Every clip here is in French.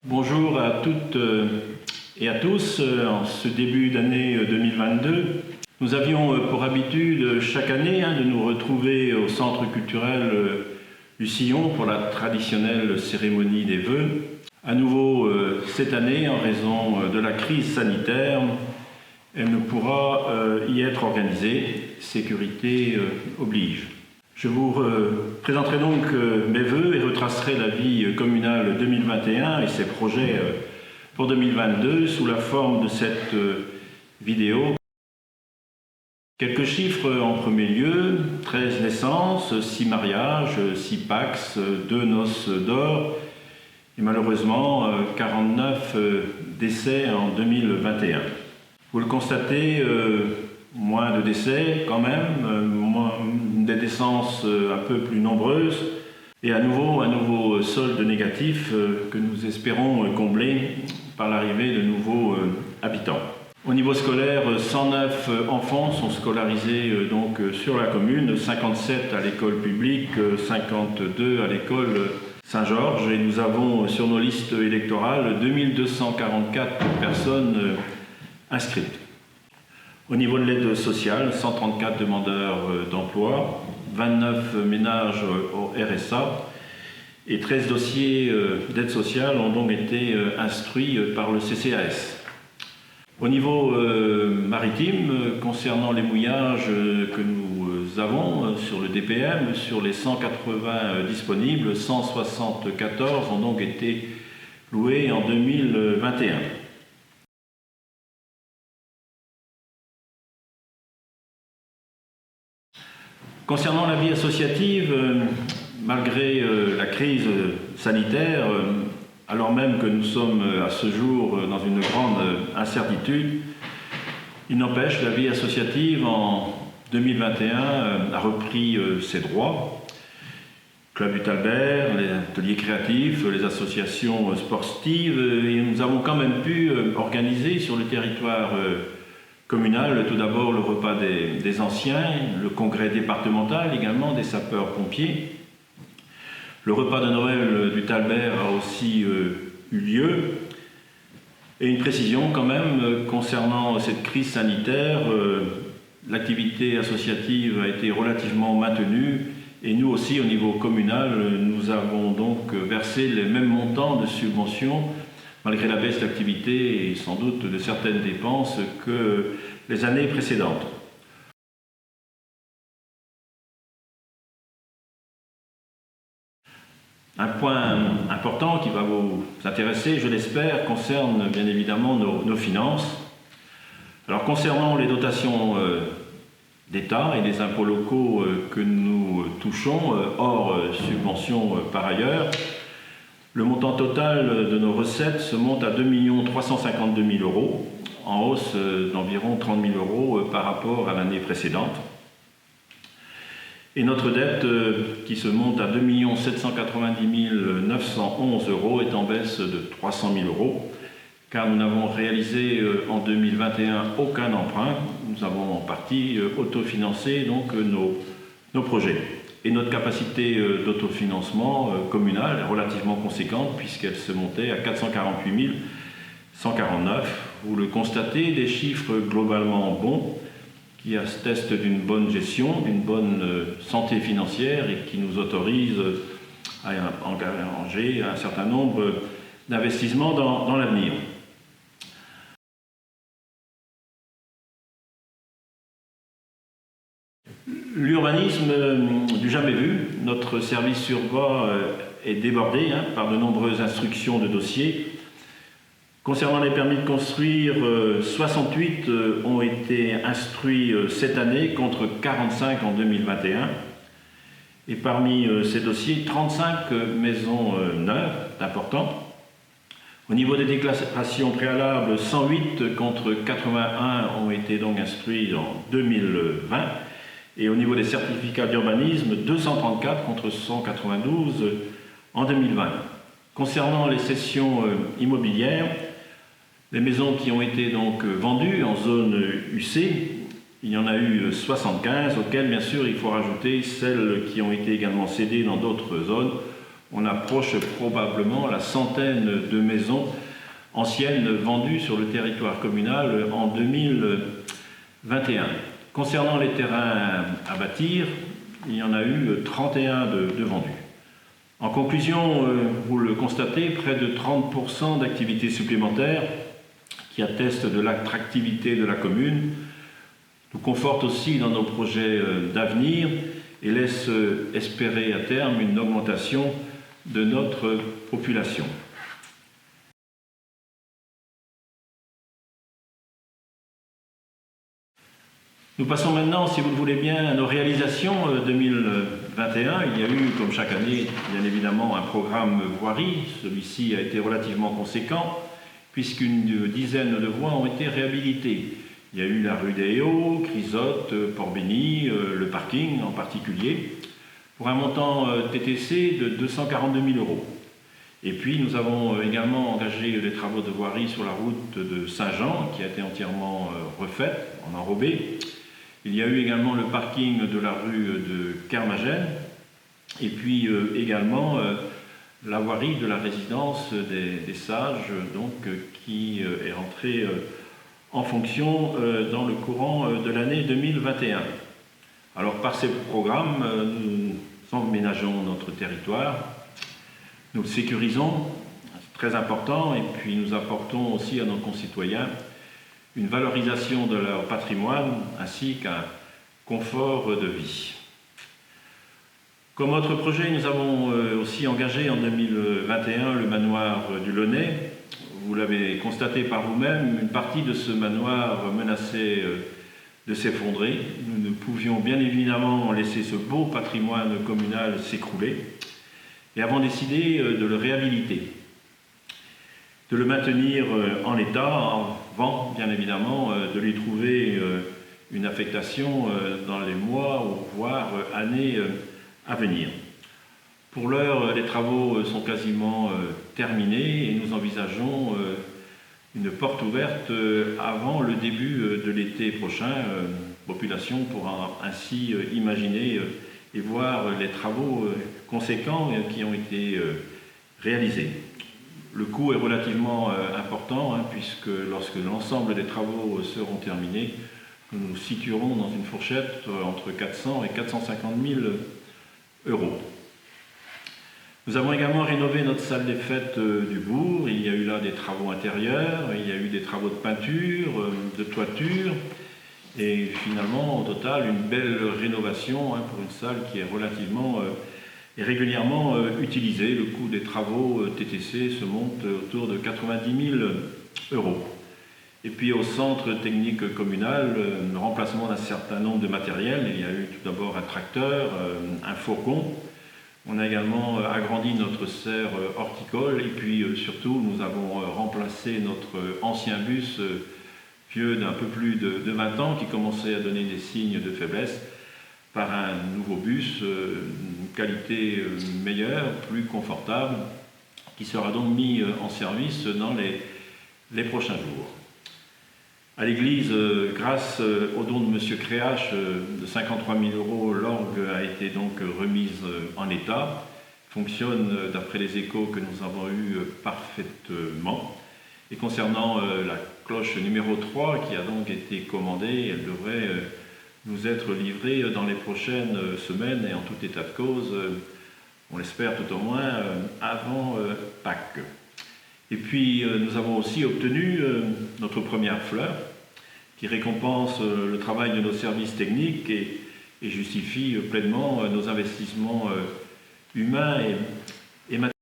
Bonjour à toutes et à tous. En ce début d'année 2022, nous avions pour habitude chaque année de nous retrouver au Centre culturel du Sillon pour la traditionnelle cérémonie des vœux. À nouveau cette année, en raison de la crise sanitaire, elle ne pourra y être organisée, sécurité oblige. Je vous présenterai donc mes vœux et retracerai la vie communale 2021 et ses projets pour 2022 sous la forme de cette vidéo. Quelques chiffres en premier lieu: 13 naissances, 6 mariages, 6 pax, 2 noces d'or et malheureusement 49 décès en 2021. Vous le constatez, moins de décès quand même, des naissances un peu plus nombreuses et à nouveau solde négatif que nous espérons combler par l'arrivée de nouveaux habitants. Au niveau scolaire, 109 enfants sont scolarisés donc sur la commune, 57 à l'école publique, 52 à l'école Saint-Georges, et nous avons sur nos listes électorales 2244 personnes inscrites. Au niveau de l'aide sociale, 134 demandeurs d'emploi, 29 ménages au RSA et 13 dossiers d'aide sociale ont donc été instruits par le CCAS. Au niveau maritime, concernant les mouillages que nous avons sur le DPM, sur les 180 disponibles, 174 ont donc été loués en 2021. Concernant la vie associative, malgré la crise sanitaire, alors même que nous sommes à ce jour dans une grande incertitude, il n'empêche, la vie associative en 2021 a repris ses droits. Club du Talbert, les ateliers créatifs, les associations sportives, et nous avons quand même pu organiser sur le territoire communal, tout d'abord le repas des anciens, le congrès départemental également des sapeurs-pompiers. Le repas de Noël du Talbert a aussi eu lieu. Et une précision quand même concernant cette crise sanitaire, l'activité associative a été relativement maintenue et nous aussi au niveau communal, nous avons donc versé les mêmes montants de subventions malgré la baisse d'activité et sans doute de certaines dépenses que les années précédentes. Un point important qui va vous intéresser, je l'espère, concerne bien évidemment nos finances. Alors concernant les dotations d'État et les impôts locaux que nous touchons, hors subventions par ailleurs, le montant total de nos recettes se monte à 2 352 000 euros, en hausse d'environ 30 000 euros par rapport à l'année précédente. Et notre dette, qui se monte à 2 790 911 euros, est en baisse de 300 000 euros, car nous n'avons réalisé en 2021 aucun emprunt. Nous avons en partie autofinancé donc nos projets. Et notre capacité d'autofinancement communale est relativement conséquente puisqu'elle se montait à 448 149. Vous le constatez, des chiffres globalement bons qui attestent d'une bonne gestion, d'une bonne santé financière et qui nous autorisent à engager un certain nombre d'investissements dans l'avenir. L'urbanisme du jamais vu, notre service sur voie est débordé par de nombreuses instructions de dossiers. Concernant les permis de construire, 68 ont été instruits cette année contre 45 en 2021. Et parmi ces dossiers, 35 maisons neuves, important. Au niveau des déclarations préalables, 108 contre 81 ont été donc instruits en 2020. Et au niveau des certificats d'urbanisme, 234 contre 192 en 2020. Concernant les cessions immobilières, les maisons qui ont été donc vendues en zone UC, il y en a eu 75, auxquelles bien sûr il faut rajouter celles qui ont été également cédées dans d'autres zones on approche probablement la centaine de maisons anciennes vendues sur le territoire communal en 2021. Concernant les terrains à bâtir, il y en a eu 31 de vendus. En conclusion, vous le constatez, près de 30% d'activités supplémentaires qui attestent de l'attractivité de la commune, nous confortent aussi dans nos projets d'avenir et laissent espérer à terme une augmentation de notre population. Nous passons maintenant, si vous le voulez bien, à nos réalisations 2021. Il y a eu, comme chaque année, bien évidemment, un programme voirie. Celui-ci a été relativement conséquent, puisqu'une dizaine de voies ont été réhabilitées. Il y a eu la rue des Hauts, Chrysote, Port-Béni, le parking en particulier, pour un montant TTC de 242 000 €. Et puis nous avons également engagé les travaux de voirie sur la route de Saint-Jean, qui a été entièrement refaite, en enrobé. Il y a eu également le parking de la rue de Kermagène, et puis également la voirie de la résidence des Sages, donc, qui est entrée en fonction dans le courant de l'année 2021. Alors par ces programmes, nous emménageons notre territoire, nous le sécurisons, c'est très important, et puis nous apportons aussi à nos concitoyens une valorisation de leur patrimoine ainsi qu'un confort de vie. Comme autre projet, nous avons aussi engagé en 2021 le manoir du Launay. Vous l'avez constaté par vous-même, une partie de ce manoir menaçait de s'effondrer. Nous ne pouvions bien évidemment laisser ce beau patrimoine communal s'écrouler et avons décidé de le réhabiliter, de le maintenir en état, avant bien évidemment de lui trouver une affectation dans les mois ou voire années à venir. Pour l'heure, les travaux sont quasiment terminés et nous envisageons une porte ouverte avant le début de l'été prochain. La population pourra ainsi imaginer et voir les travaux conséquents qui ont été réalisés. Le coût est relativement important, puisque lorsque l'ensemble des travaux seront terminés, nous nous situerons dans une fourchette entre 400 et 450 000 €. Nous avons également rénové notre salle des fêtes du bourg. Il y a eu là des travaux intérieurs, il y a eu des travaux de peinture, de toiture, et finalement, au total, une belle rénovation pour une salle qui est relativement et régulièrement utilisée. Le coût des travaux TTC se monte autour de 90 000 €. Et puis au centre technique communal, le remplacement d'un certain nombre de matériels. Il y a eu tout d'abord un tracteur, un fourgon. On a également agrandi notre serre horticole et puis surtout nous avons remplacé notre ancien bus vieux d'un peu plus de 20 ans qui commençait à donner des signes de faiblesse par un nouveau bus, d'une qualité meilleure, plus confortable, qui sera donc mis en service dans les prochains jours. À l'église, grâce au don de M. Créache de 53 000 €, l'orgue a été donc remise en état, fonctionne d'après les échos que nous avons eus parfaitement. Et concernant la cloche numéro 3 qui a donc été commandée, elle devrait nous être livrée dans les prochaines semaines et en tout état de cause, on l'espère tout au moins, avant Pâques. Et puis nous avons aussi obtenu notre première fleur qui récompense le travail de nos services techniques et justifie pleinement nos investissements humains et matériels.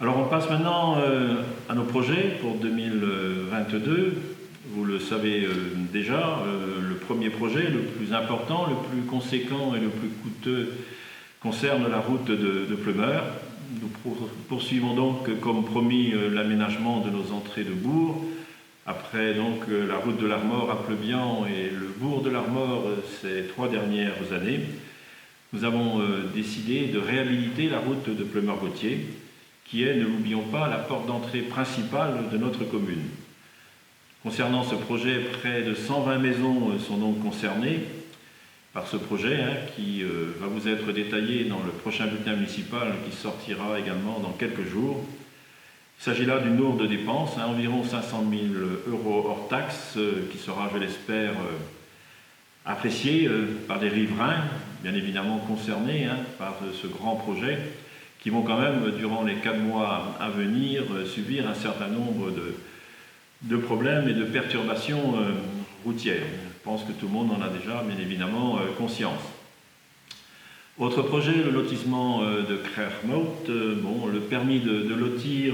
Alors on passe maintenant à nos projets pour 2022. Vous le savez déjà, le premier projet, le plus important, le plus conséquent et le plus coûteux concerne la route de Pleumeur. Nous poursuivons donc, comme promis, l'aménagement de nos entrées de bourg. Après donc la route de l'Armor à Pleubian et le bourg de l'Armor ces 3 dernières années, nous avons décidé de réhabiliter la route de Pleumeur-Gautier, qui est, ne l'oublions pas, la porte d'entrée principale de notre commune. Concernant ce projet, près de 120 maisons sont donc concernées. par ce projet qui va vous être détaillé dans le prochain bulletin municipal qui sortira également dans quelques jours. Il s'agit là d'une lourde dépense, environ 500 000 € hors taxes, qui sera, je l'espère, appréciée par des riverains, bien évidemment concernés par ce grand projet, qui vont quand même, durant les 4 mois à venir, subir un certain nombre de problèmes et de perturbations routières. Je pense que tout le monde en a déjà, bien évidemment, conscience. Autre projet, le lotissement de Crermout. Le permis de lotir,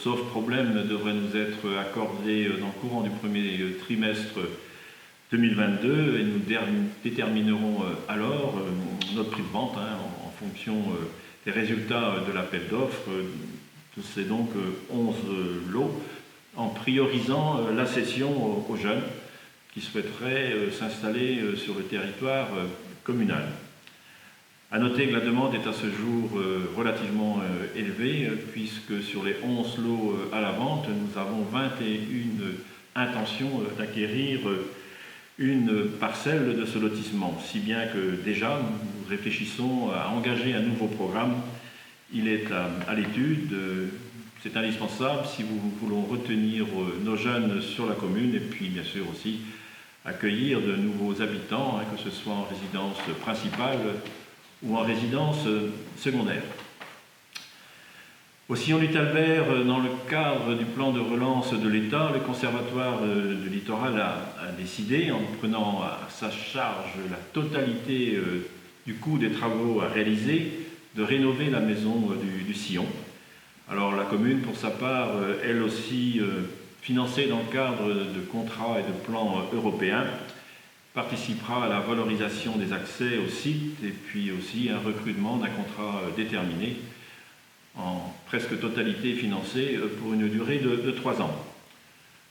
sauf problème, devrait nous être accordé dans le courant du premier trimestre 2022 et nous déterminerons alors notre prix de vente en fonction des résultats de l'appel d'offres. C'est donc 11 lots, en priorisant la cession aux jeunes qui souhaiteraient s'installer sur le territoire communal. À noter que la demande est à ce jour relativement élevée, puisque sur les 11 lots à la vente, nous avons 21 intentions d'acquérir une parcelle de ce lotissement, si bien que déjà nous réfléchissons à engager un nouveau programme. Il est à l'étude, c'est indispensable si nous voulons retenir nos jeunes sur la commune et puis bien sûr aussi accueillir de nouveaux habitants, que ce soit en résidence principale ou en résidence secondaire. Au Sillon du Talbert, dans le cadre du plan de relance de l'État, le Conservatoire du littoral a décidé, en prenant à sa charge la totalité du coût des travaux à réaliser, de rénover la maison du Sillon. Alors la commune, pour sa part, elle aussi financée dans le cadre de contrats et de plans européens, participera à la valorisation des accès au site et puis aussi un recrutement d'un contrat déterminé en presque totalité financé pour une durée de 3 ans.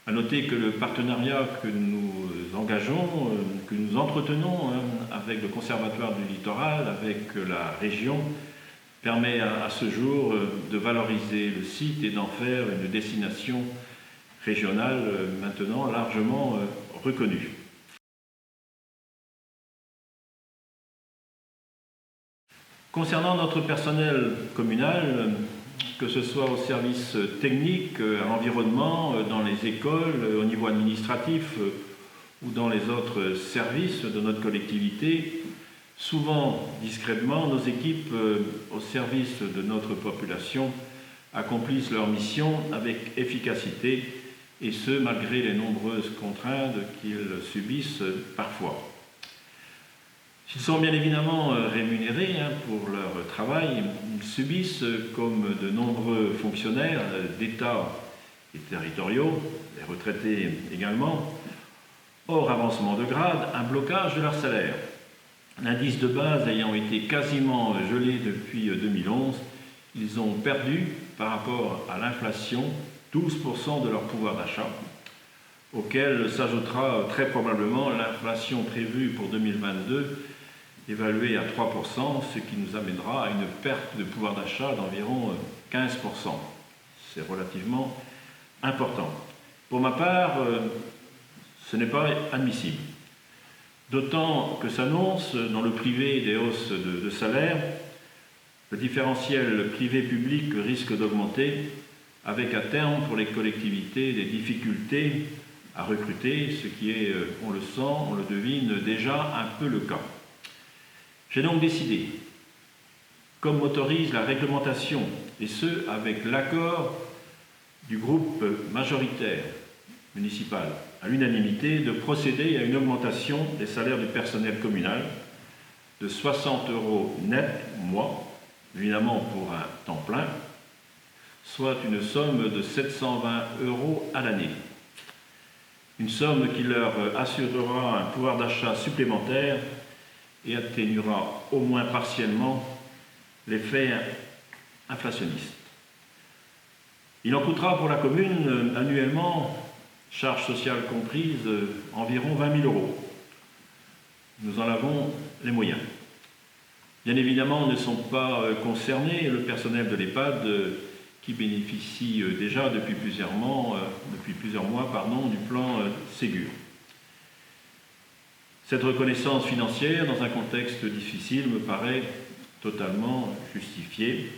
À noter que le partenariat que nous engageons, que nous entretenons avec le Conservatoire du littoral, avec la région, permet à ce jour de valoriser le site et d'en faire une destination régionale maintenant largement reconnue. Concernant notre personnel communal, que ce soit au service technique, à l'environnement, dans les écoles, au niveau administratif ou dans les autres services de notre collectivité, souvent discrètement, nos équipes au service de notre population accomplissent leur mission avec efficacité et ce, malgré les nombreuses contraintes qu'ils subissent parfois. S'ils sont bien évidemment rémunérés pour leur travail, ils subissent, comme de nombreux fonctionnaires d'État et territoriaux, les retraités également, hors avancement de grade, un blocage de leur salaire. L'indice de base ayant été quasiment gelé depuis 2011, ils ont perdu, par rapport à l'inflation, 12% de leur pouvoir d'achat, auquel s'ajoutera très probablement l'inflation prévue pour 2022, évaluée à 3%, ce qui nous amènera à une perte de pouvoir d'achat d'environ 15%. C'est relativement important. Pour ma part, ce n'est pas admissible. D'autant que s'annonce dans le privé des hausses de salaire, le différentiel privé-public risque d'augmenter, avec à terme pour les collectivités des difficultés à recruter, ce qui est, on le sent, on le devine déjà un peu le cas. J'ai donc décidé, comme m'autorise la réglementation, et ce avec l'accord du groupe majoritaire municipal à l'unanimité, de procéder à une augmentation des salaires du personnel communal de 60 € net mois, évidemment pour un temps plein, soit une somme de 720 € à l'année. Une somme qui leur assurera un pouvoir d'achat supplémentaire et atténuera au moins partiellement l'effet inflationniste. Il en coûtera pour la commune annuellement, charges sociales comprises, environ 20 000 €. Nous en avons les moyens. Bien évidemment, ne sont pas concernés le personnel de l'EHPAD qui bénéficie déjà depuis plusieurs mois du plan Ségur. Cette reconnaissance financière, dans un contexte difficile, me paraît totalement justifiée.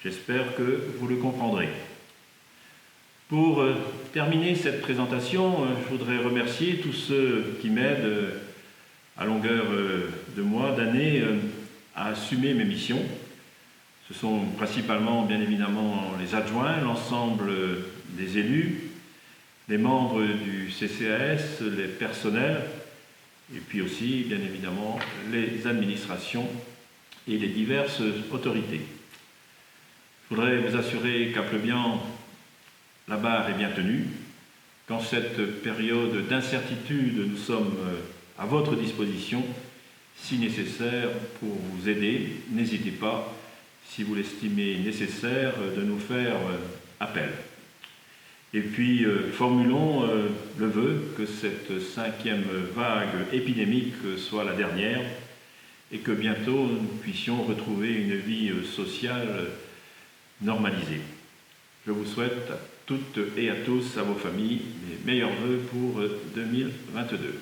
J'espère que vous le comprendrez. Pour terminer cette présentation, je voudrais remercier tous ceux qui m'aident à longueur de mois, d'années, à assumer mes missions. Ce sont principalement, bien évidemment, les adjoints, l'ensemble des élus, les membres du CCAS, les personnels, et puis aussi, bien évidemment, les administrations et les diverses autorités. Je voudrais vous assurer qu'à Pleubian, la barre est bien tenue. Qu'en cette période d'incertitude, nous sommes à votre disposition, si nécessaire, pour vous aider. N'hésitez pas, si vous l'estimez nécessaire, de nous faire appel. Et puis, formulons le vœu que cette 5e vague épidémique soit la dernière et que bientôt nous puissions retrouver une vie sociale normalisée. Je vous souhaite à toutes et à tous, à vos familles, les meilleurs vœux pour 2022.